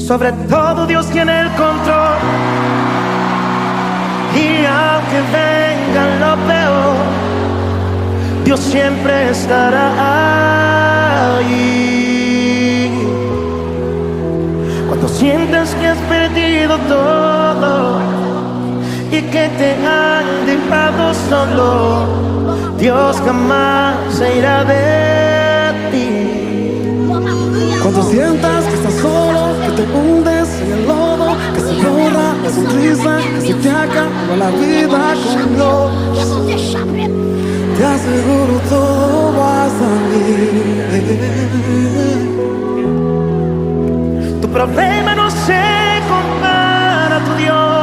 Sobre todo Dios tiene el control. Y aunque venga lo peor, Dios siempre estará ahí. Cuando sientas que has perdido todo y que te han dejado solo, Dios jamás se irá de ti. Cuando sientas que estás solo, que te hundes en el lodo, que se borra la sonrisa, que se te acaba la vida conmigo, te aseguro todo va a salir. Tu problema no se compara a tu Dios.